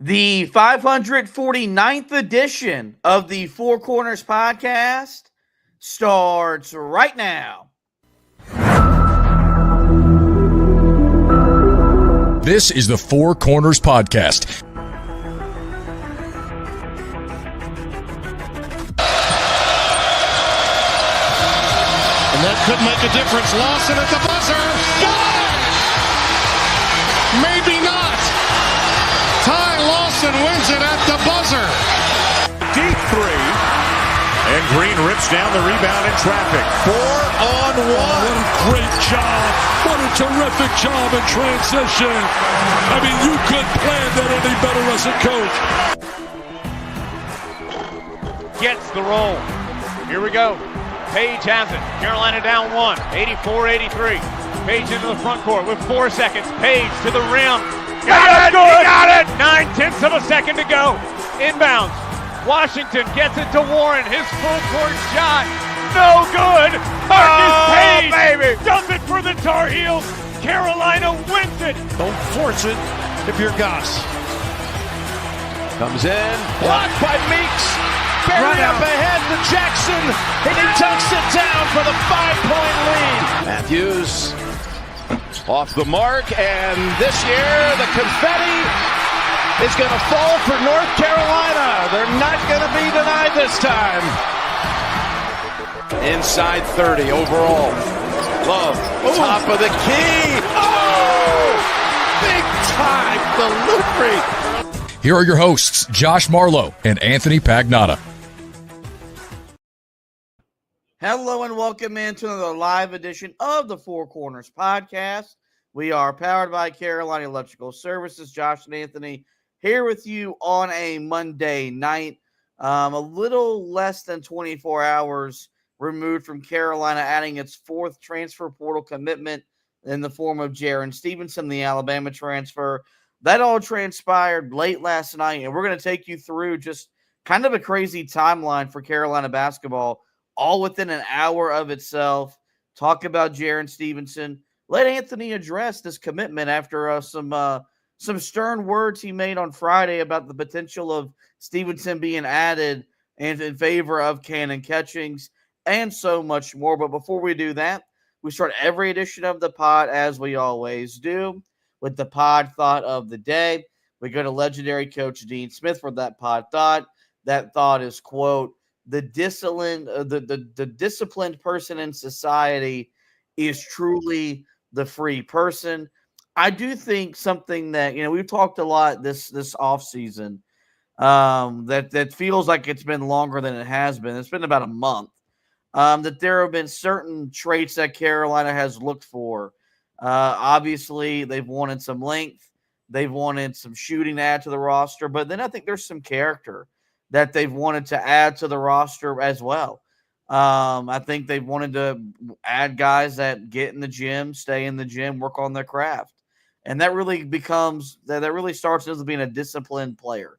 The 549th edition of the Four Corners podcast starts right now. This is the Four Corners podcast. And that could make a difference. Lawson at the buzzer. Got it! Maybe not. Ty Lawson wins it at the buzzer. Deep three. And Green rips down the rebound in traffic. 4-on-1. What a great job. What a terrific job in transition. I mean, you couldn't plan that any better as a coach. Gets the roll. Here we go. Page has it. Carolina down one. 84-83. Page into the front court with 4 seconds. Page to the rim. Got it! 9/10 of a second to go. Inbounds. Washington gets it to Warren. His full court shot. No good. Marcus Page baby. Does it for the Tar Heels. Carolina wins it. Don't force it if you're Goss. Comes in. Blocked by Meeks. Buried up ahead to Jackson. And he tucks it down for the 5-point lead. Matthews off the mark. And this year, the confetti is going to fall for North Carolina. They're not going to be denied this time. Inside 30 overall. Love, top of the key. Oh! Big time delivery. Here are your hosts, Josh Marlowe and Anthony Pagnotta. Hello and welcome into another live edition of the Four Corners podcast. We are powered by Carolina Electrical Services. Josh and Anthony here with you on a Monday night, a little less than 24 hours removed from Carolina adding its fourth transfer portal commitment in the form of Jarin Stevenson, the Alabama transfer. That all transpired late last night, and we're going to take you through just kind of a crazy timeline for Carolina basketball, all within an hour of itself. Talk about Jiren Stevenson. Let Anthony address this commitment after some stern words he made on Friday about the potential of Stevenson being added and in favor of Kanon Catchings and so much more. But before we do that, we start every edition of the pod as we always do with the pod thought of the day. We go to legendary coach Dean Smith for that pod thought. That thought is, quote, the disciplined person in society is truly the free person. I do think something that, we've talked a lot this offseason that feels like it's been longer than it has been. It's been about a month. That there have been certain traits that Carolina has looked for. Obviously, they've wanted some length. They've wanted some shooting to add to the roster. But then I think there's some character that they've wanted to add to the roster as well. I think they've wanted to add guys that get in the gym, stay in the gym, work on their craft. And that really starts as being a disciplined player.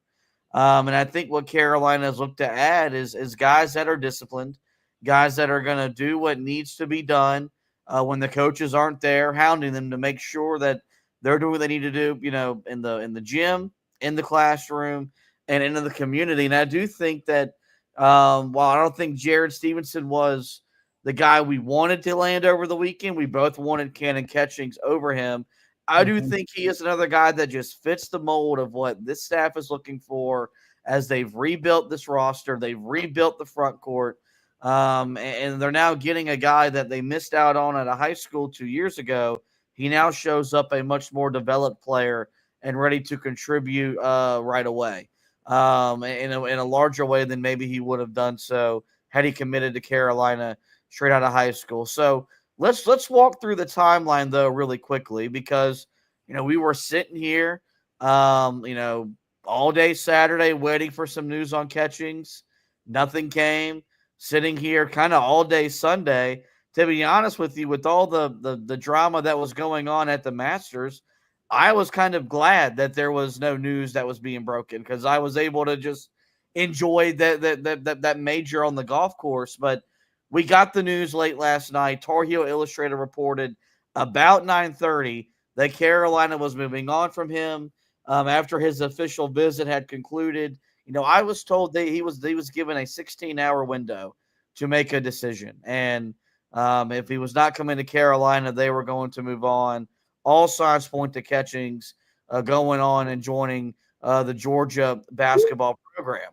And I think what Carolina has looked to add is guys that are disciplined, guys that are going to do what needs to be done when the coaches aren't there, hounding them to make sure that they're doing what they need to do, in the gym, in the classroom, and into the community. And I do think that while I don't think Jarin Stevenson was the guy we wanted to land over the weekend, we both wanted Kanon Catchings over him. I do think he is another guy that just fits the mold of what this staff is looking for as they've rebuilt this roster. They've rebuilt the front court. And they're now getting a guy that they missed out on at a high school 2 years ago. He now shows up a much more developed player and ready to contribute right away. In a larger way than maybe he would have done so had he committed to Carolina straight out of high school. So let's walk through the timeline though really quickly because we were sitting here all day Saturday waiting for some news on Catchings. Nothing came. Sitting here kind of all day Sunday. To be honest with you, with all the drama that was going on at the Masters, I was kind of glad that there was no news that was being broken because I was able to just enjoy that major on the golf course. But we got the news late last night. Tar Heel Illustrated reported about 9:30 that Carolina was moving on from him. after his official visit had concluded. I was told that he was given a 16-hour window to make a decision. And if he was not coming to Carolina, they were going to move on. All signs point to Catchings going on and joining the Georgia basketball program.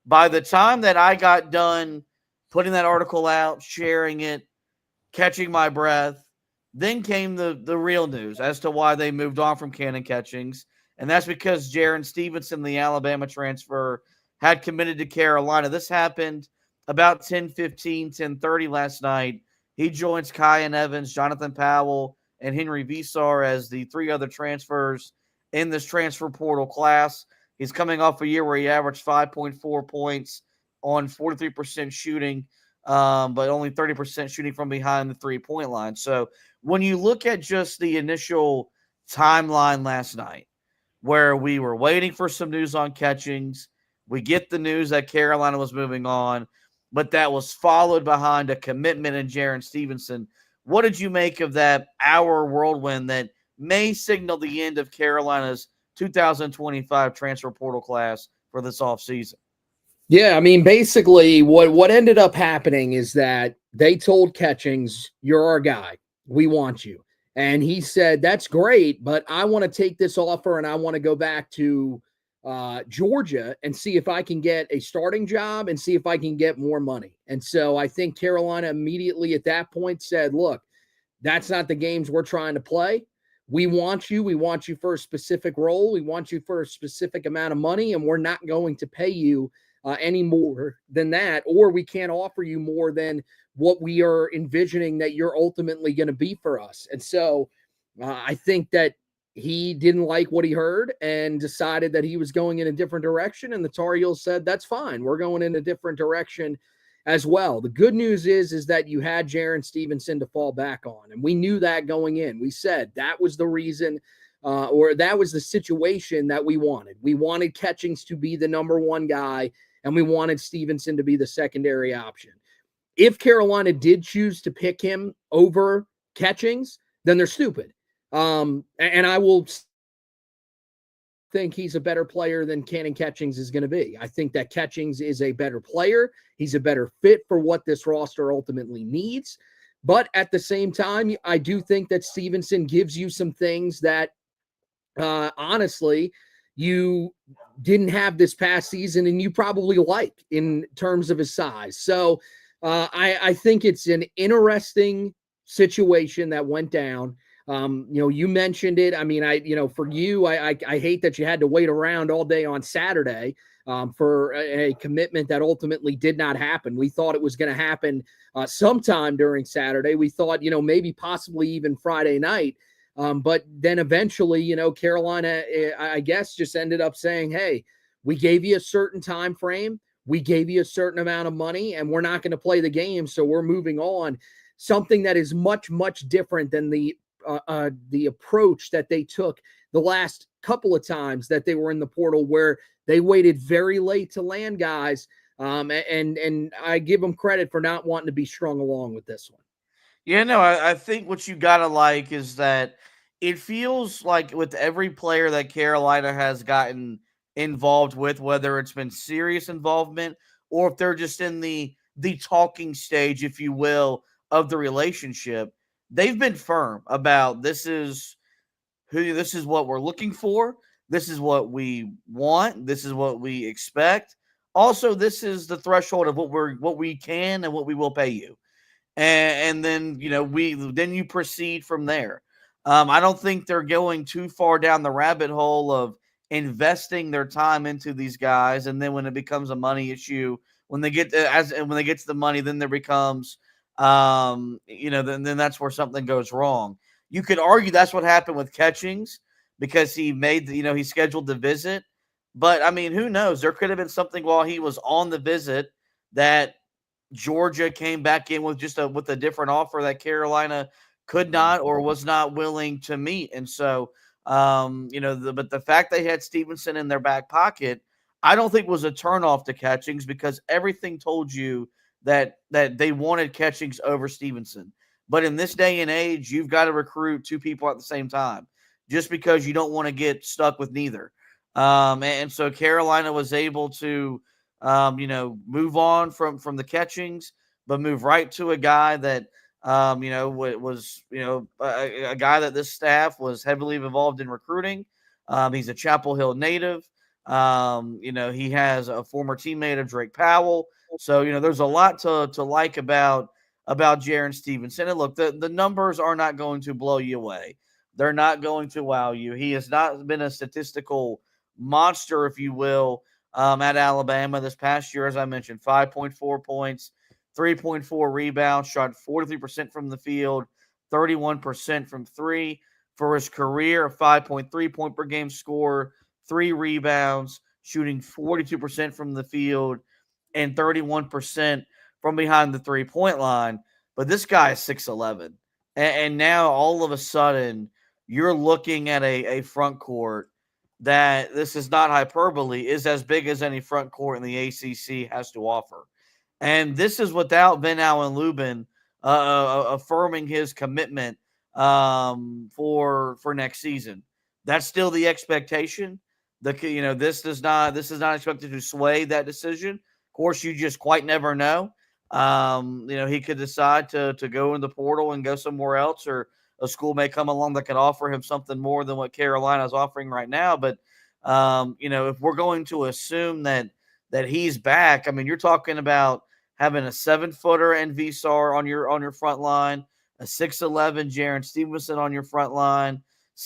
By the time that I got done putting that article out, sharing it, catching my breath, then came the real news as to why they moved on from Kanon Catchings. And that's because Jiren Stevenson, the Alabama transfer, had committed to Carolina. This happened about 10:15, 10:30 last night. He joins Kyan Evans, Jonathan Powell, and Henry Visar as the three other transfers in this transfer portal class. He's coming off a year where he averaged 5.4 points on 43% shooting, but only 30% shooting from behind the three-point line. So when you look at just the initial timeline last night, where we were waiting for some news on Catchings, we get the news that Carolina was moving on, but that was followed behind a commitment in Jarin Stevenson. What did you make of that hour whirlwind that may signal the end of Carolina's 2025 transfer portal class for this offseason? Yeah, I mean, basically what ended up happening is that they told Catchings, "You're our guy. We want you." And he said, "That's great, but I want to take this offer and I want to go back to Georgia and see if I can get a starting job and see if I can get more money." And so I think Carolina immediately at that point said, "Look, that's not the games we're trying to play. We want you. We want you for a specific role. We want you for a specific amount of money, and we're not going to pay you any more than that, or we can't offer you more than what we are envisioning that you're ultimately going to be for us." And so I think that he didn't like what he heard and decided that he was going in a different direction. And the Tar Heels said, "That's fine. We're going in a different direction as well." The good news is that you had Jarin Stevenson to fall back on. And we knew that going in. We said that was the reason or that was the situation that we wanted. We wanted Catchings to be the number one guy, and we wanted Stevenson to be the secondary option. If Carolina did choose to pick him over Catchings, then they're stupid. And I will think he's a better player than Kanon Catchings is going to be. I think that Catchings is a better player. He's a better fit for what this roster ultimately needs. But at the same time, I do think that Stevenson gives you some things that, honestly, you didn't have this past season and you probably like in terms of his size. So I think it's an interesting situation that went down. You mentioned it. I mean, for you, I hate that you had to wait around all day on Saturday for a commitment that ultimately did not happen. We thought it was going to happen sometime during Saturday. We thought, maybe possibly even Friday night. But then eventually, Carolina, I guess, just ended up saying, "Hey, we gave you a certain time frame. We gave you a certain amount of money, and we're not going to play the game. So we're moving on." Something that is much, much different than the approach that they took the last couple of times that they were in the portal, where they waited very late to land guys. And I give them credit for not wanting to be strung along with this one. Yeah, no, I think what you got to like is that it feels like with every player that Carolina has gotten involved with, whether it's been serious involvement or if they're just in the talking stage, if you will, of the relationship, they've been firm about this is what we're looking for. This is what we want. This is what we expect. Also, this is the threshold of what we can and what we will pay you. And then, you proceed from there. I don't think they're going too far down the rabbit hole of investing their time into these guys. And then when it becomes a money issue, when they get to the money, then there becomes, then that's where something goes wrong. You could argue that's what happened with Catchings because he made, he scheduled the visit. But I mean, who knows? There could have been something while he was on the visit that Georgia came back in with with a different offer that Carolina could not or was not willing to meet. And so, but the fact they had Stevenson in their back pocket, I don't think was a turnoff to Catchings because everything told you that they wanted Catchings over Stevenson. But in this day and age, you've got to recruit two people at the same time. just because you don't want to get stuck with neither. And so Carolina was able to, move on from the Catchings, but move right to a guy that, was, a guy that this staff was heavily involved in recruiting. He's a Chapel Hill native. He has a former teammate of Drake Powell. So, there's a lot to like about Jarin Stevenson. And look, the numbers are not going to blow you away. They're not going to wow you. He has not been a statistical monster, if you will, at Alabama this past year. As I mentioned, 5.4 points, 3.4 rebounds, shot 43% from the field, 31% from three. For his career, a 5.3 point per game score, 3 rebounds, shooting 42% from the field, and 31% from behind the 3-point line. But this guy is 6'11". And now all of a sudden, you're looking at a front court that, this is not hyperbole, is as big as any front court in the ACC has to offer. And this is without Ben Allen Lubin affirming his commitment for next season. That's still the expectation. This is not expected to sway that decision. Of course, you just quite never know. He could decide to go in the portal and go somewhere else, or a school may come along that can offer him something more than what Carolina is offering right now. But, if we're going to assume that he's back, I mean, you're talking about having a 7-footer and Visar on your front line, a 6'11" Jiren Stevenson on your front line,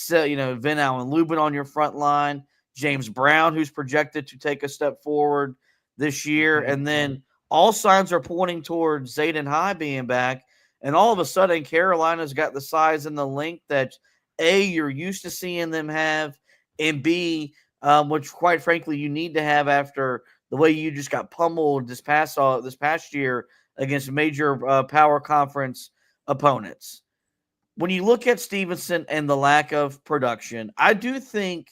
Ben Allen Lubin on your front line, James Brown, who's projected to take a step forward this year. And then all signs are pointing towards Zayden High being back. And all of a sudden, Carolina's got the size and the length that, A, you're used to seeing them have, and B, which quite frankly you need to have after the way you just got pummeled this past year against major power conference opponents. When you look at Stevenson and the lack of production, I do think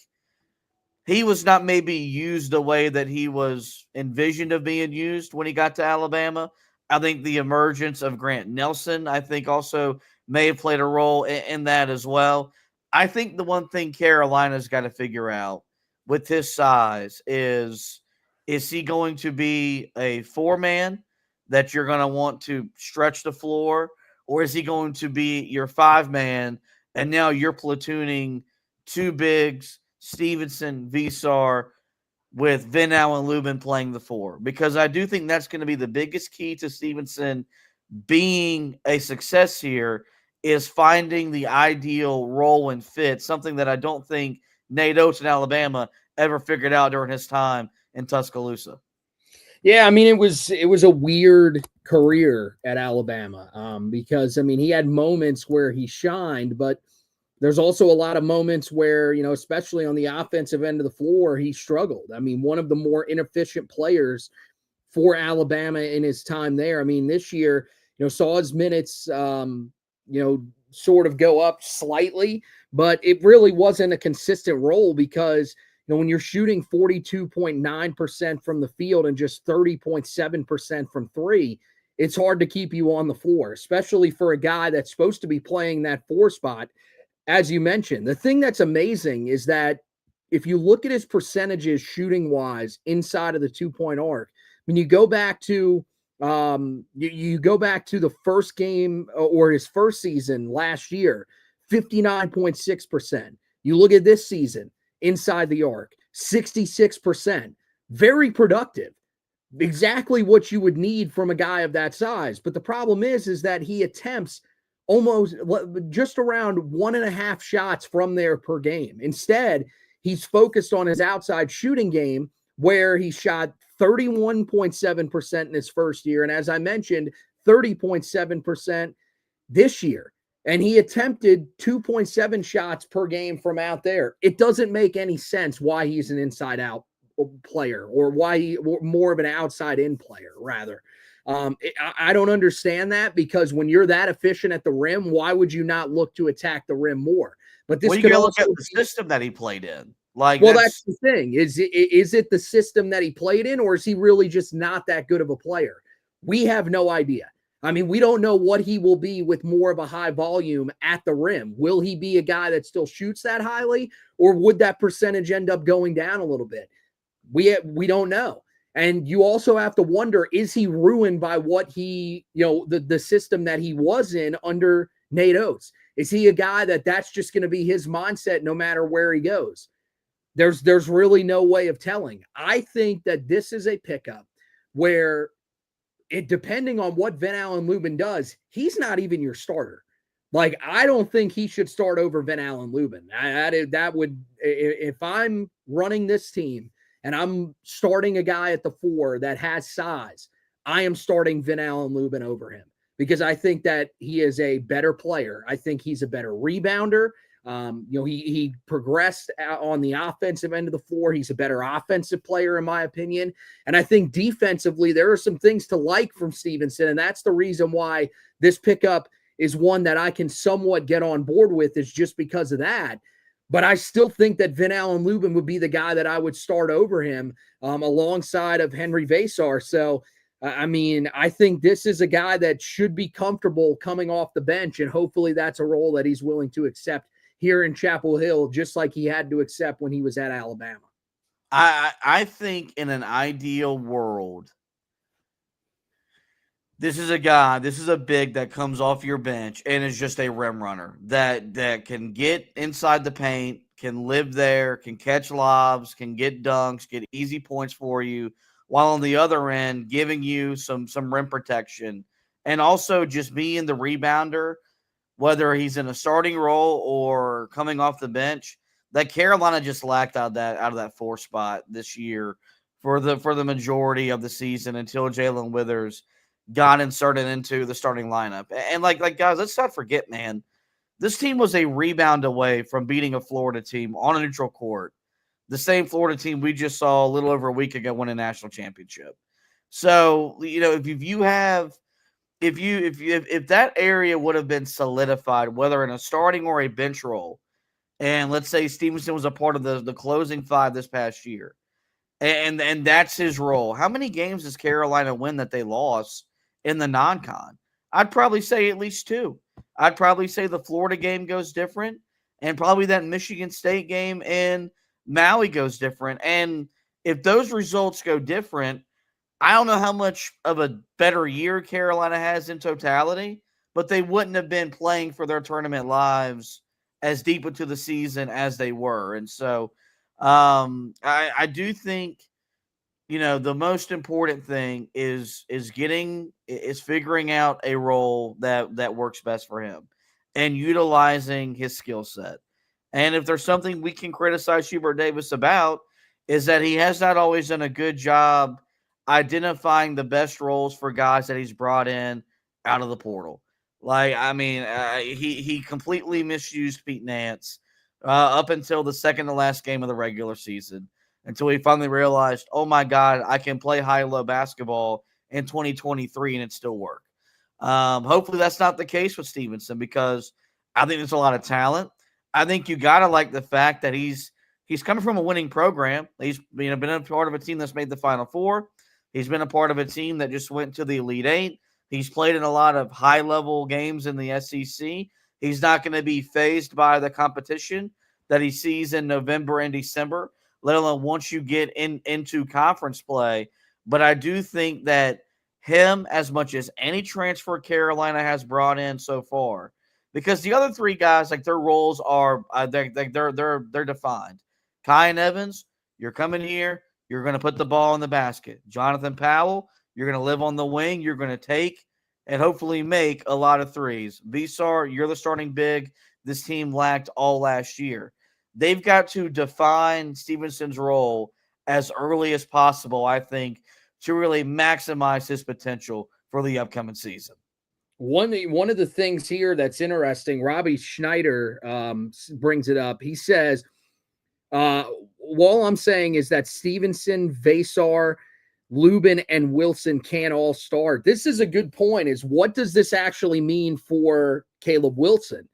he was not maybe used the way that he was envisioned of being used when he got to Alabama. I think the emergence of Grant Nelson, I think, also may have played a role in that as well. I think the one thing Carolina's got to figure out with his size is he going to be a 4-man that you're going to want to stretch the floor, or is he going to be your 5-man and now you're platooning 2 bigs, Stevenson, Visar, with Van Allen Lubin playing the 4? Because I do think that's going to be the biggest key to Stevenson being a success here, is finding the ideal role and fit, something that I don't think Nate Oates in Alabama ever figured out during his time in Tuscaloosa. Yeah, I mean, it was a weird career at Alabama because, I mean, he had moments where he shined, but there's also a lot of moments where, especially on the offensive end of the floor, he struggled. I mean, one of the more inefficient players for Alabama in his time there. I mean, this year, saw his minutes, sort of go up slightly, but it really wasn't a consistent role because, when you're shooting 42.9% from the field and just 30.7% from three, it's hard to keep you on the floor, especially for a guy that's supposed to be playing that 4 spot. As you mentioned, the thing that's amazing is that if you look at his percentages shooting wise inside of the 2-point arc, when you go back to you go back to the first game or his first season last year, 59.6%. You look at this season inside the arc, 66%. Very productive. Exactly what you would need from a guy of that size. But the problem is that he attempts almost just around 1.5 shots from there per game. Instead, he's focused on his outside shooting game, where he shot 31.7% in his first year. And as I mentioned, 30.7% this year. And he attempted 2.7 shots per game from out there. It doesn't make any sense why he's an inside out player, or why he more of an outside in player, rather. I don't understand that, because when you're that efficient at the rim, why would you not look to attack the rim more? But this could look at the system that he played in. That's the thing. Is it the system that he played in, or is he really just not that good of a player? We have no idea. I mean, we don't know what he will be with more of a high volume at the rim. Will he be a guy that still shoots that highly, or would that percentage end up going down a little bit? We don't know. And you also have to wonder, is he ruined by what he, the system that he was in under Nate Oates? Is he a guy that's just going to be his mindset no matter where he goes? There's really no way of telling. I think that this is a pickup where depending on what Van Allen Lubin does, he's not even your starter. Like, I don't think he should start over Van Allen Lubin. That would, if I'm running this team and I'm starting a guy at the 4 that has size, I am starting Van Allen Lubin over him because I think that he is a better player. I think he's a better rebounder. He progressed on the offensive end of the floor. He's a better offensive player, in my opinion. And I think defensively, there are some things to like from Stevenson. And that's the reason why this pickup is one that I can somewhat get on board with, is just because of that. But I still think that Van Allen Lubin would be the guy that I would start over him alongside of Henry Vasar. So, I mean, I think this is a guy that should be comfortable coming off the bench, and hopefully that's a role that he's willing to accept here in Chapel Hill, just like he had to accept when he was at Alabama. I think in an ideal world, this is a big that comes off your bench and is just a rim runner that can get inside the paint, can live there, can catch lobs, can get dunks, get easy points for you, while on the other end giving you some rim protection and also just being the rebounder, whether he's in a starting role or coming off the bench, that Carolina just lacked out of that 4 spot this year for the majority of the season until Jalen Withers got inserted into the starting lineup. And like guys, let's not forget, man, this team was a rebound away from beating a Florida team on a neutral court. The same Florida team we just saw a little over a week ago win a national championship. So, if that area would have been solidified, whether in a starting or a bench role, and let's say Stevenson was a part of the closing 5 this past year, and that's his role, how many games does Carolina win that they lost in the non-con? I'd probably say at least 2. I'd probably say the Florida game goes different, and probably that Michigan State game in Maui goes different. And if those results go different, I don't know how much of a better year Carolina has in totality, but they wouldn't have been playing for their tournament lives as deep into the season as they were. And so I do think, the most important thing is figuring out a role that works best for him and utilizing his skill set. And if there's something we can criticize Hubert Davis about, is that he has not always done a good job identifying the best roles for guys that he's brought in out of the portal. Like, I mean, he completely misused Pete Nance up until the second to last game of the regular season, until he finally realized, oh my God, I can play high-low basketball in 2023 and it still work. Hopefully that's not the case with Stevenson, because I think there's a lot of talent. I think you got to like the fact that he's coming from a winning program. He's been a part of a team that's made the Final Four. He's been a part of a team that just went to the Elite Eight. He's played in a lot of high-level games in the SEC. He's not going to be fazed by the competition that he sees in November and December, let alone once you get into conference play. But I do think that him, as much as any transfer Carolina has brought in so far, because the other 3 guys, like, their roles are they're defined. Kai and Evans, you're coming here, you're going to put the ball in the basket. Jonathan Powell, you're going to live on the wing, you're going to take and hopefully make a lot of threes. Visar, you're the starting big this team lacked all last year. They've got to define Stevenson's role as early as possible, I think, to really maximize his potential for the upcoming season. One of the things here that's interesting, Robbie Schneider brings it up. He says, all I'm saying is that Stevenson, Vasar, Lubin, and Wilson can't all start. This is a good point, is what does this actually mean for Caleb Wilson?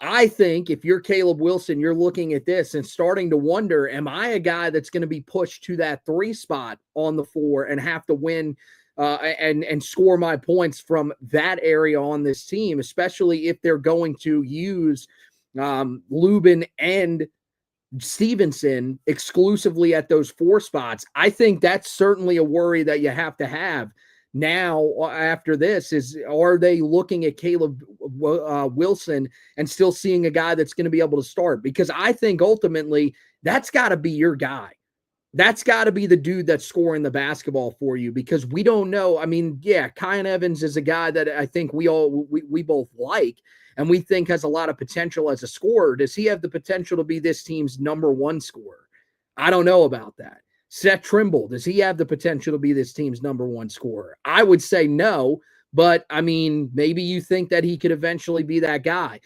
I think if you're Caleb Wilson, you're looking at this and starting to wonder, am I a guy that's going to be pushed to that 3 spot on the floor and have to win and score my points from that area on this team, especially if they're going to use Lubin and Stevenson exclusively at those 4 spots. I think that's certainly a worry that you have to have now after this is, are they looking at Caleb Wilson and still seeing a guy that's going to be able to start? Because I think ultimately that's got to be your guy. That's got to be the dude that's scoring the basketball for you, because we don't know. I mean, yeah, Kyan Evans is a guy that I think we both like and we think has a lot of potential as a scorer. Does he have the potential to be this team's number 1 scorer? I don't know about that. Seth Trimble, does he have the potential to be this team's number 1 scorer? I would say no, but I mean, maybe you think that he could eventually be that guy.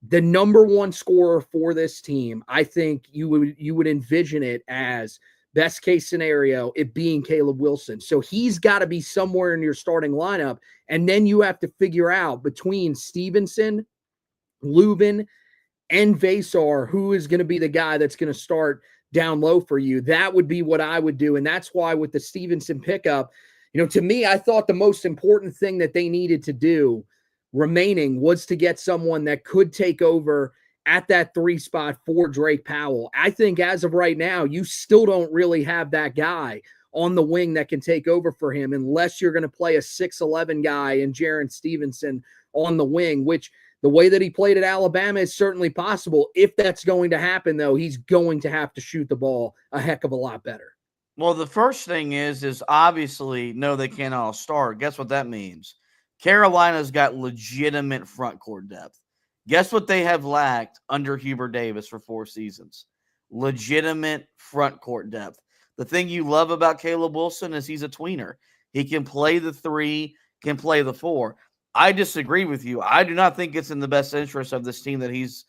The number 1 scorer for this team, I think you would envision it as best case scenario, it being Caleb Wilson. So he's got to be somewhere in your starting lineup. And then you have to figure out between Stevenson, Lubin, and Vasar, who is going to be the guy that's going to start down low for you. That would be what I would do. And that's why with the Stevenson pickup, to me, I thought the most important thing that they needed to do remaining was to get someone that could take over at that 3 spot for Drake Powell. I think as of right now, you still don't really have that guy on the wing that can take over for him unless you're going to play a 6'11" guy in Jarin Stevenson on the wing, which the way that he played at Alabama is certainly possible. If that's going to happen, though, he's going to have to shoot the ball a heck of a lot better. Well, the first thing is obviously, no, they can't all start. Guess what that means? Carolina's got legitimate front court depth. Guess what they have lacked under Hubert Davis for 4 seasons? Legitimate front court depth. The thing you love about Caleb Wilson is he's a tweener. He can play the 3, can play the 4. I disagree with you. I do not think it's in the best interest of this team that he's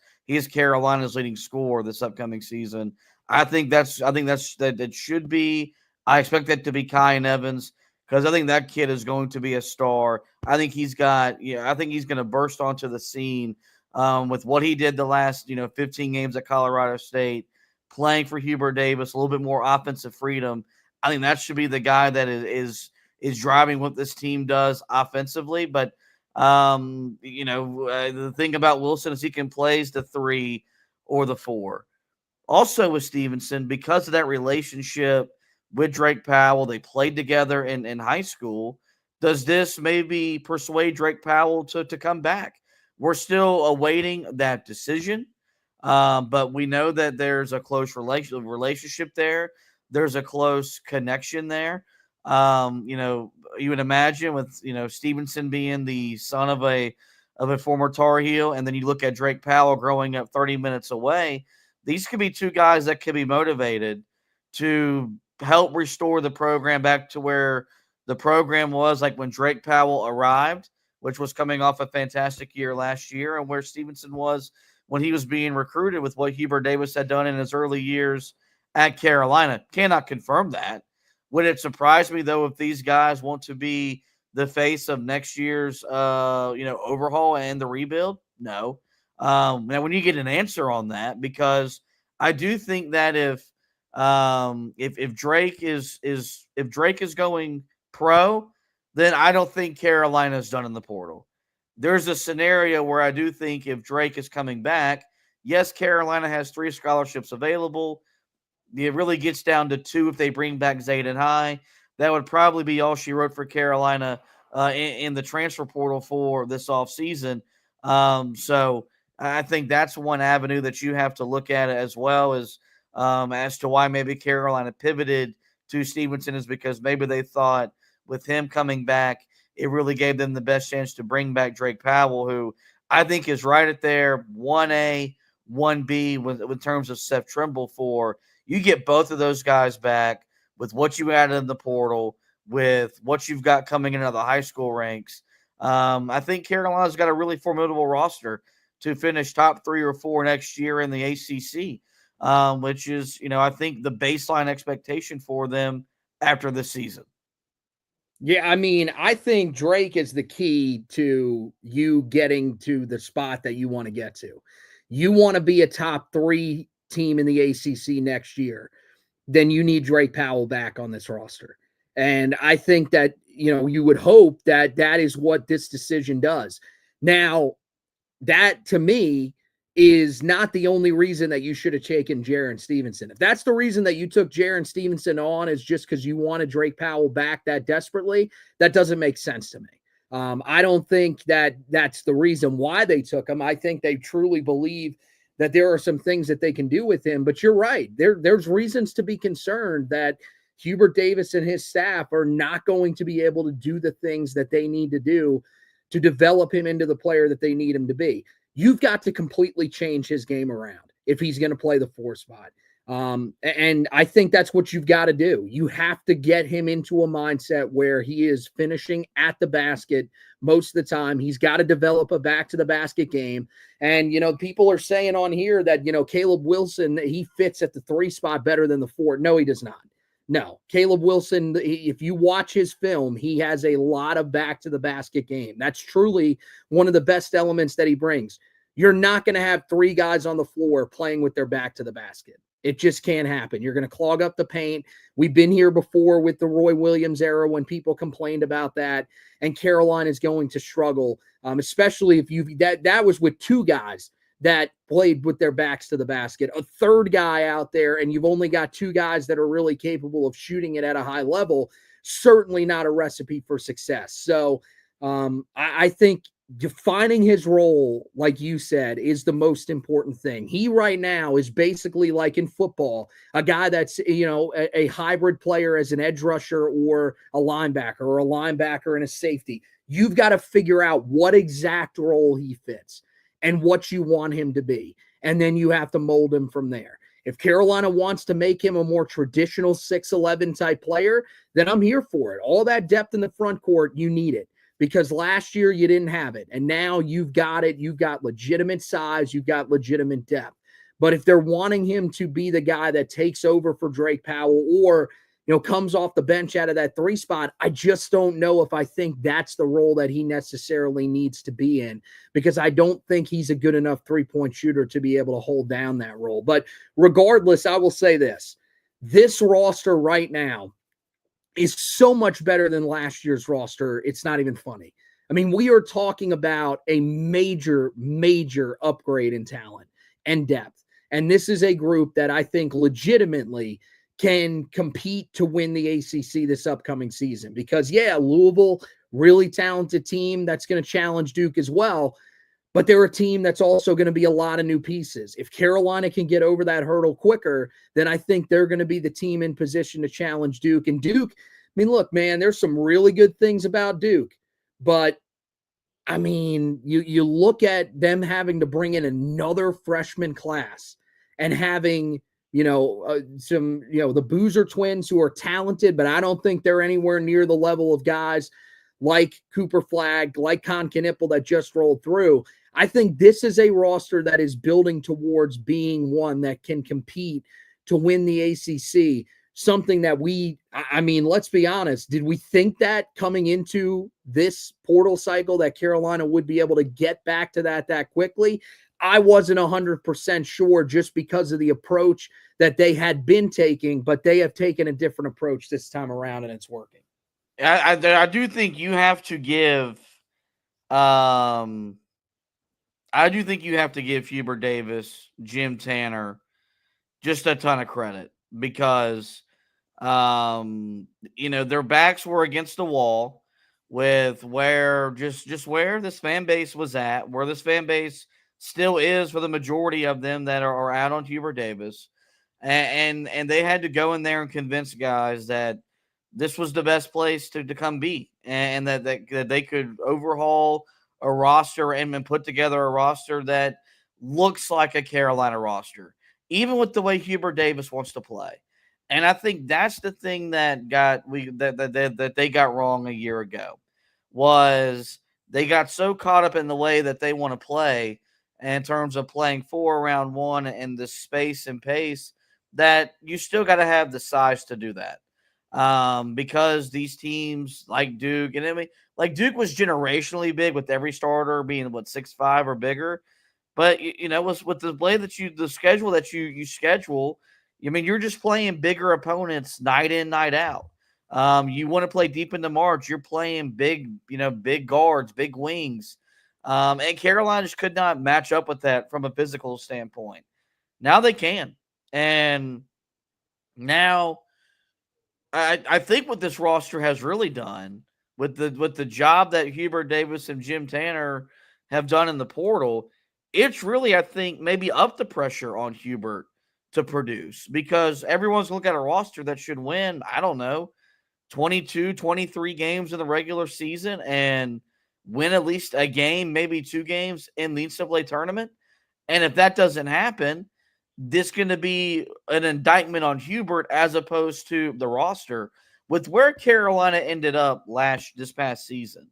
Carolina's leading scorer this upcoming season. I think that should be. I expect that to be Kyan Evans, because I think that kid is going to be a star. I think he's going to burst onto the scene with what he did the last 15 games at Colorado State, playing for Hubert Davis, a little bit more offensive freedom. I think that should be the guy that is driving what this team does offensively. But the thing about Wilson is he can play the 3 or the 4. Also with Stevenson, because of that relationship with Drake Powell, they played together in high school. Does this maybe persuade Drake Powell to come back? We're still awaiting that decision, but we know that there's a close relationship there. There's a close connection there. You would imagine with Stevenson being the son of a former Tar Heel, and then you look at Drake Powell growing up 30 minutes away. These could be 2 guys that could be motivated to help restore the program back to where the program was like when Drake Powell arrived, which was coming off a fantastic year last year, and where Stevenson was when he was being recruited with what Hubert Davis had done in his early years at Carolina. Cannot confirm that. Would it surprise me, though, if these guys want to be the face of next year's overhaul and the rebuild? No. Now, when you get an answer on that, because I do think that if Drake is going pro, then I don't think Carolina's done in the portal. There's a scenario where I do think if Drake is coming back, yes, Carolina has 3 scholarships available. It really gets down to 2 if they bring back Zayden High. That would probably be all she wrote for Carolina in the transfer portal for this offseason. So I think that's one avenue that you have to look at as well as to why maybe Carolina pivoted to Stevenson, is because maybe they thought with him coming back, it really gave them the best chance to bring back Drake Powell, who I think is right at there, 1A, 1B with terms of Seth Trimble for. You get both of those guys back with what you added in the portal, with what you've got coming into the high school ranks. I think Carolina's got a really formidable roster to finish top 3 or 4 next year in the ACC, which is, I think the baseline expectation for them after this season. Yeah, I mean, I think Drake is the key to you getting to the spot that you want to get to. You want to be a top 3 team in the ACC next year, then you need Drake Powell back on this roster. And I think that, you would hope that that is what this decision does. Now, that to me is not the only reason that you should have taken Jiren Stevenson. If that's the reason that you took Jiren Stevenson on is just because you wanted Drake Powell back that desperately, that doesn't make sense to me. I don't think that that's the reason why they took him. I think they truly believe that there are some things that they can do with him. But you're right. There's reasons to be concerned that Hubert Davis and his staff are not going to be able to do the things that they need to do to develop him into the player that they need him to be. You've got to completely change his game around if he's going to play the 4 spot. And I think that's what you've got to do. You have to get him into a mindset where he is finishing at the basket most of the time. He's got to develop a back to the basket game. And, people are saying on here that, Caleb Wilson, he fits at the 3 spot better than the 4. No, he does not. No, Caleb Wilson, if you watch his film, he has a lot of back to the basket game. That's truly one of the best elements that he brings. You're not going to have 3 guys on the floor playing with their back to the basket. It just can't happen. You're going to clog up the paint. We've been here before with the Roy Williams era when people complained about that, and Carolina is going to struggle, especially if that was with 2 guys that played with their backs to the basket, a 3rd guy out there, and you've only got 2 guys that are really capable of shooting it at a high level. Certainly not a recipe for success. So I think defining his role, like you said, is the most important thing. He right now is basically like in football, a guy that's, a hybrid player as an edge rusher or a linebacker and a safety. You've got to figure out what exact role he fits and what you want him to be. And then you have to mold him from there. If Carolina wants to make him a more traditional 6'11" type player, then I'm here for it. All that depth in the front court, you need it. Because last year you didn't have it. And now you've got it. You've got legitimate size. You've got legitimate depth. But if they're wanting him to be the guy that takes over for Drake Powell or, comes off the bench out of that 3 spot, I just don't know if I think that's the role that he necessarily needs to be in, because I don't think he's a good enough 3-point shooter to be able to hold down that role. But regardless, I will say this roster right now is so much better than last year's roster. It's not even funny. I mean, we are talking about a major, major upgrade in talent and depth. And this is a group that I think legitimately can compete to win the ACC this upcoming season. Because, Louisville, really talented team that's going to challenge Duke as well. But they're a team that's also going to be a lot of new pieces. If Carolina can get over that hurdle quicker, then I think they're going to be the team in position to challenge Duke. And Duke, look, man, there's some really good things about Duke. But, you look at them having to bring in another freshman class and having the Boozer twins who are talented, but I don't think they're anywhere near the level of guys like Cooper Flagg, like Con Knipple that just rolled through. I think this is a roster that is building towards being one that can compete to win the ACC. Something that let's be honest, did we think that coming into this portal cycle that Carolina would be able to get back to that quickly? I wasn't 100% sure just because of the approach that they had been taking, but they have taken a different approach this time around, and it's working. I do think you have to give Hubert Davis, Jim Tanner, just a ton of credit because, their backs were against the wall with where this fan base was at, where this fan base still is for the majority of them that are out on Hubert Davis. And they had to go in there and convince guys that this was the best place to come be, and that they could overhaul a roster and put together a roster that looks like a Carolina roster, even with the way Hubert Davis wants to play. And I think that's the thing that they got wrong a year ago, was they got so caught up in the way that they want to play in terms of playing 4 around 1 and the space and pace, that you still got to have the size to do that. Because these teams like Duke, and Duke was generationally big with every starter being 6'5" or bigger. But with the way that the schedule that you schedule, you're just playing bigger opponents night in, night out. You want to play deep into March. You're playing big, big guards, big wings. And Carolina just could not match up with that from a physical standpoint. Now they can. And now I think what this roster has really done with the job that Hubert Davis and Jim Tanner have done in the portal, it's really, I think, maybe up the pressure on Hubert to produce, because everyone's looking at a roster that should win, I don't know, 22, 23 games in the regular season and win at least a game, maybe 2 games in the NCAA tournament. And if that doesn't happen, this going to be an indictment on Hubert as opposed to the roster. With where Carolina ended up this past season,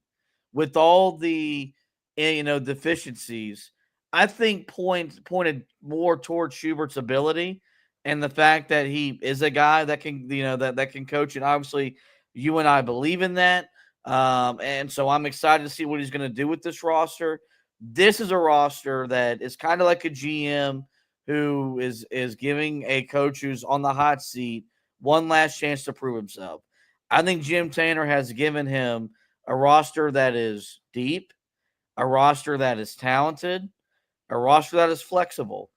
with all the deficiencies, I think pointed more towards Hubert's ability and the fact that he is a guy that can that can coach. And obviously, you and I believe in that. And so I'm excited to see what he's going to do with this roster. This is a roster that is kind of like a GM who is giving a coach who's on the hot seat one last chance to prove himself. I think Jim Tanner has given him a roster that is deep, a roster that is talented, a roster that is flexible.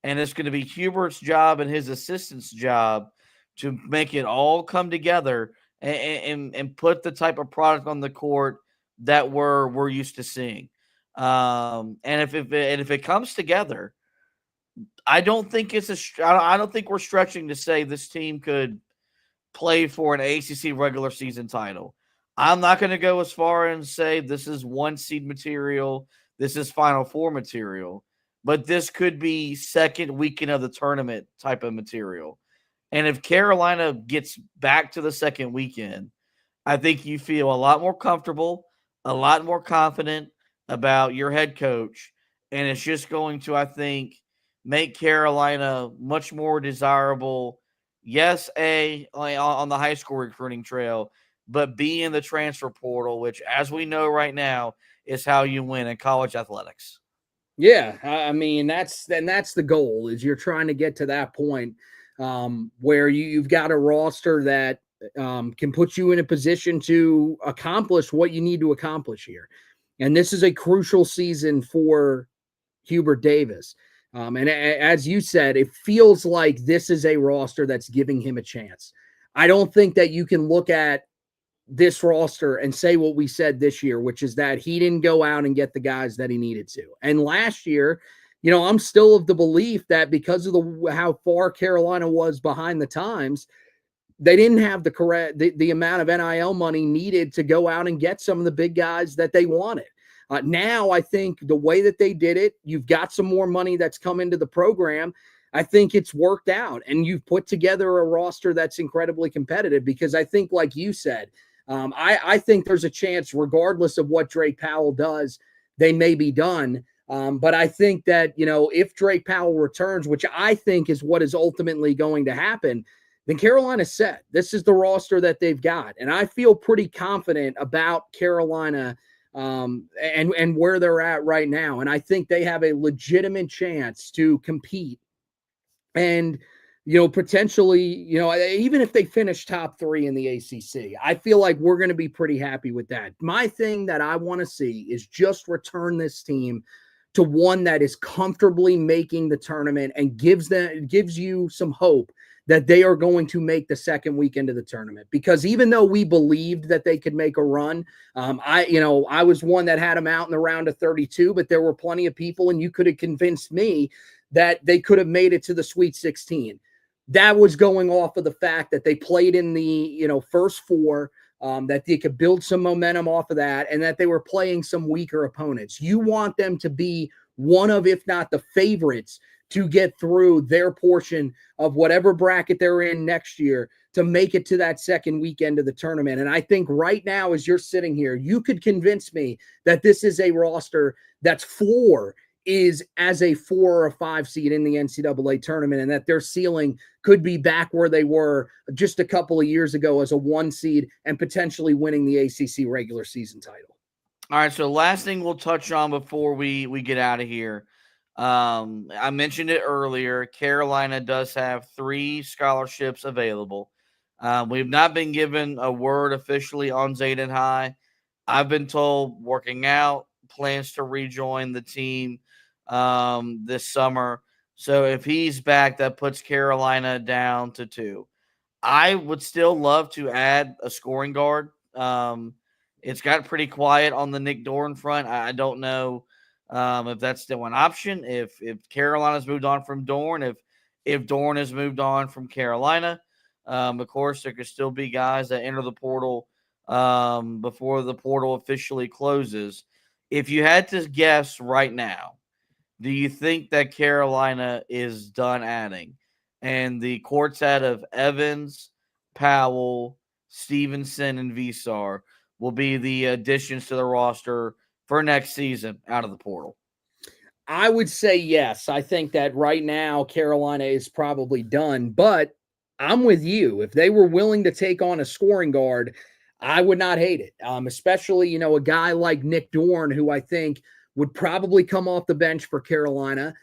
And it's going to be Hubert's job and his assistant's job to make it all come together and put the type of product on the court that we're used to seeing. And if it comes together, I don't think I don't think we're stretching to say this team could play for an ACC regular season title. I'm not going to go as far and say this is 1 seed material, this is Final Four material, but this could be second weekend of the tournament type of material. And if Carolina gets back to the second weekend, I think you feel a lot more comfortable, a lot more confident about your head coach, and it's just going to, I think, make Carolina much more desirable. Yes, on the high school recruiting trail, but B in the transfer portal, which, as we know right now, is how you win in college athletics. Yeah, I mean that's the goal, is you're trying to get to that point where you've got a roster that can put you in a position to accomplish what you need to accomplish here. And this is a crucial season for Hubert Davis. And as you said, it feels like this is a roster that's giving him a chance. I don't think that you can look at this roster and say what we said this year, which is that he didn't go out and get the guys that he needed to. And last year, I'm still of the belief that because of how far Carolina was behind the times, they didn't have the amount of NIL money needed to go out and get some of the big guys that they wanted. Now, I think the way that they did it, you've got some more money that's come into the program. I think it's worked out, and you've put together a roster that's incredibly competitive, because I think, like you said, I think there's a chance, regardless of what Drake Powell does, they may be done. But I think that, if Drake Powell returns, which I think is what is ultimately going to happen, then Carolina's set. This is the roster that they've got. And I feel pretty confident about Carolina and where they're at right now. And I think they have a legitimate chance to compete. And, potentially, even if they finish top 3 in the ACC, I feel like we're going to be pretty happy with that. My thing that I want to see is just return this team to one that is comfortably making the tournament and gives you some hope that they are going to make the second weekend of the tournament. Because even though we believed that they could make a run, I was one that had them out in the round of 32, but there were plenty of people, and you could have convinced me that they could have made it to the Sweet 16. That was going off of the fact that they played in the first 4, that they could build some momentum off of that, and that they were playing some weaker opponents. You want them to be one of, if not the favorites, to get through their portion of whatever bracket they're in next year to make it to that second weekend of the tournament. And I think right now, as you're sitting here, you could convince me that this is a roster that's floor is as a 4 or a 5 seed in the NCAA tournament, and that their ceiling could be back where they were just a couple of years ago as a 1 seed and potentially winning the ACC regular season title. All right, so last thing we'll touch on before we get out of here. I mentioned it earlier. Carolina does have 3 scholarships available. We've not been given a word officially on Zayden High. I've been told working out, plans to rejoin the team this summer. So if he's back, that puts Carolina down to 2. I would still love to add a scoring guard. It's got pretty quiet on the Nick Doran front. I don't know if that's still an option. If Carolina's moved on from Doran, if Doran has moved on from Carolina, of course there could still be guys that enter the portal before the portal officially closes. If you had to guess right now, do you think that Carolina is done adding? And the quartet of Evans, Powell, Stevenson, and Visar will be the additions to the roster for next season out of the portal? I would say yes. I think that right now Carolina is probably done, but I'm with you. If they were willing to take on a scoring guard, I would not hate it. Especially, a guy like Nick Doran, who I think would probably come off the bench for Carolina,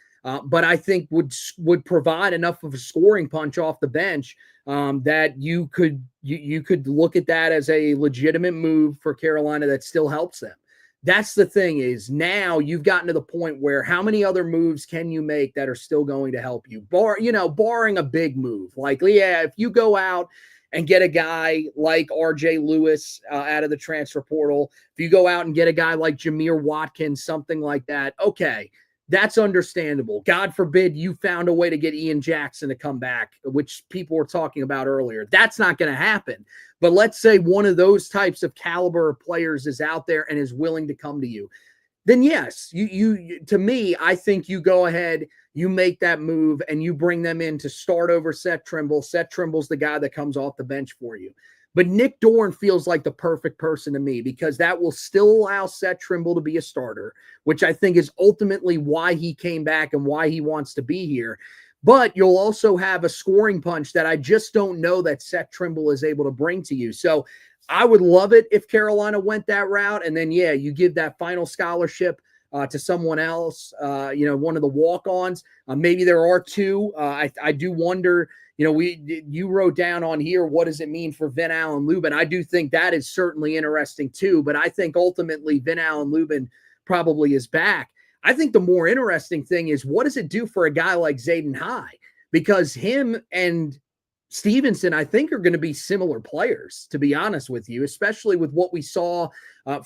but I think would provide enough of a scoring punch off the bench that you could look at that as a legitimate move for Carolina that still helps them. That's the thing, is now you've gotten to the point where how many other moves can you make that are still going to help you? Barring a big move. Like, yeah, if you go out and get a guy like R.J. Lewis out of the transfer portal, if you go out and get a guy like Jameer Watkins, something like that, okay, that's understandable. God forbid you found a way to get Ian Jackson to come back, which people were talking about earlier. That's not going to happen. But let's say one of those types of caliber of players is out there and is willing to come to you. Then yes, you to me, I think you go ahead, you make that move, and you bring them in to start over Seth Trimble. Seth Trimble's the guy that comes off the bench for you. But Nick Doran feels like the perfect person to me, because that will still allow Seth Trimble to be a starter, which I think is ultimately why he came back and why he wants to be here. But you'll also have a scoring punch that I just don't know that Seth Trimble is able to bring to you. So I would love it if Carolina went that route. And then, yeah, you give that final scholarship to someone else, one of the walk-ons. Maybe there are 2. I do wonder, you wrote down on here, what does it mean for Vin Allen Lubin? I do think that is certainly interesting too, but I think ultimately Vin Allen Lubin probably is back. I think the more interesting thing is, what does it do for a guy like Zayden High? Because him and Stevenson, I think, are going to be similar players, to be honest with you, especially with what we saw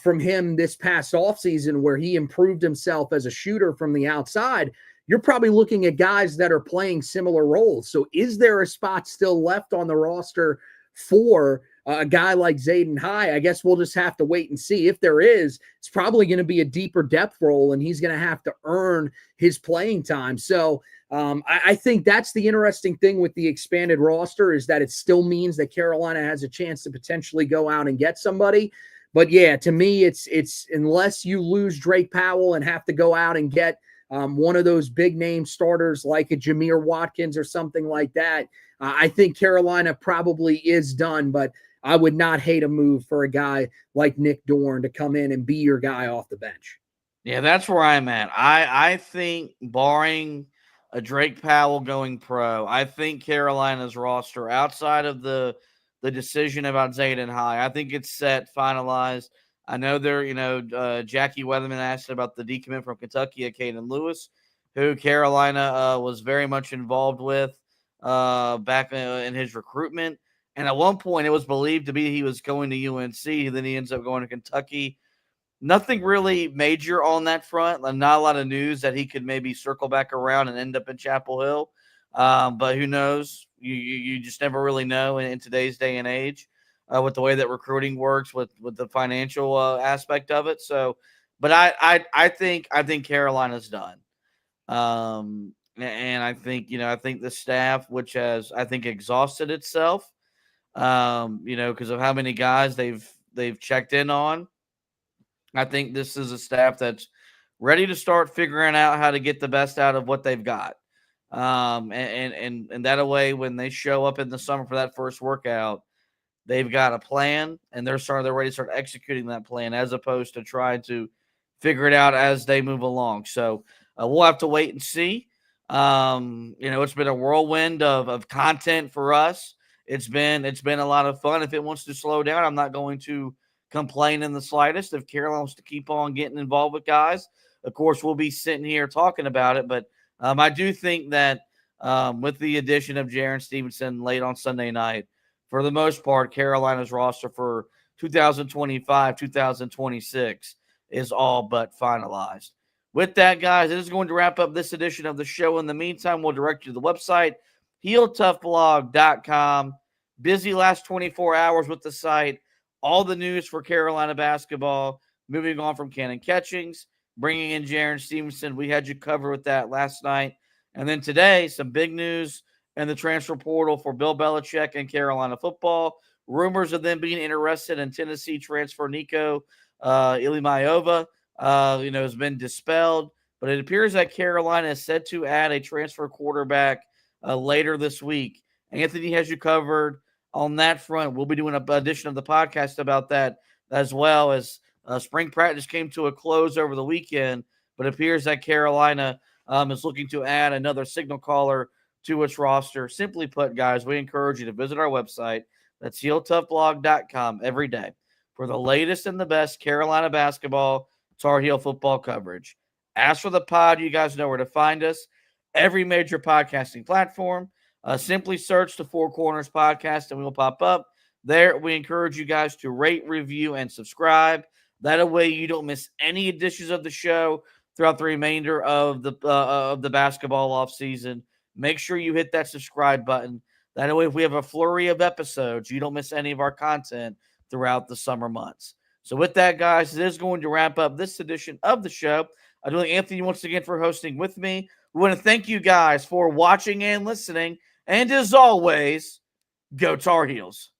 from him this past offseason, where he improved himself as a shooter from the outside. You're probably looking at guys that are playing similar roles. So is there a spot still left on the roster for a guy like Zayden High? I guess we'll just have to wait and see. If there is, it's probably going to be a deeper depth role, and he's going to have to earn his playing time. So I think that's the interesting thing with the expanded roster, is that it still means that Carolina has a chance to potentially go out and get somebody. But yeah, to me, it's unless you lose Drake Powell and have to go out and get one of those big name starters like a Jameer Watkins or something like that, I think Carolina probably is done. But I would not hate a move for a guy like Nick Doran to come in and be your guy off the bench. Yeah, that's where I'm at. I think, barring a Drake Powell going pro, I think Carolina's roster, outside of the decision about Zayden High, I think it's set, finalized. I know Jackie Weatherman asked about the decommit from Kentucky, Kanon Lewis, who Carolina was very much involved with back in his recruitment. And at one point, it was believed to be he was going to UNC. Then he ends up going to Kentucky. Nothing really major on that front. Not a lot of news that he could maybe circle back around and end up in Chapel Hill. But who knows? You just never really know in today's day and age with the way that recruiting works, with the financial aspect of it. So, but I think Carolina's done. And I think the staff, which has, I think, exhausted itself, because of how many guys they've checked in on. I think this is a staff that's ready to start figuring out how to get the best out of what they've got. And that way, when they show up in the summer for that first workout, they've got a plan, and they're ready to start executing that plan, as opposed to trying to figure it out as they move along. So we'll have to wait and see. It's been a whirlwind of content for us it's been a lot of fun. If it wants to slow down, I'm not going to complain in the slightest. If Carolina wants to keep on getting involved with guys, of course, we'll be sitting here talking about it. But I do think that with the addition of Jiren Stevenson late on Sunday night, for the most part, Carolina's roster for 2025, 2026 is all but finalized. With that, guys, it is going to wrap up this edition of the show. In the meantime, we'll direct you to the website, HeelToughBlog.com. Busy last 24 hours with the site. All the news for Carolina basketball. Moving on from Kanon Catchings, bringing in Jarin Stevenson. We had you covered with that last night. And then today, some big news in the transfer portal for Bill Belichick and Carolina football. Rumors of them being interested in Tennessee transfer Nico Ilimayova, has been dispelled. But it appears that Carolina is set to add a transfer quarterback later this week. Anthony has you covered on that front. We'll be doing an edition of the podcast about that, as well as spring practice came to a close over the weekend. But it appears that Carolina is looking to add another signal caller to its roster. Simply put, guys, we encourage you to visit our website. That's HeelToughBlog.com every day for the latest and the best Carolina basketball, Tar Heel football coverage. As for the pod, you guys know where to find us. Every major podcasting platform. Simply search the Four Corners Podcast and we will pop up. There, we encourage you guys to rate, review, and subscribe. That way you don't miss any editions of the show throughout the remainder of the basketball offseason. Make sure you hit that subscribe button. That way, if we have a flurry of episodes, you don't miss any of our content throughout the summer months. So with that, guys, it is going to wrap up this edition of the show. I do thank Anthony once again for hosting with me. We want to thank you guys for watching and listening. And as always, go Tar Heels.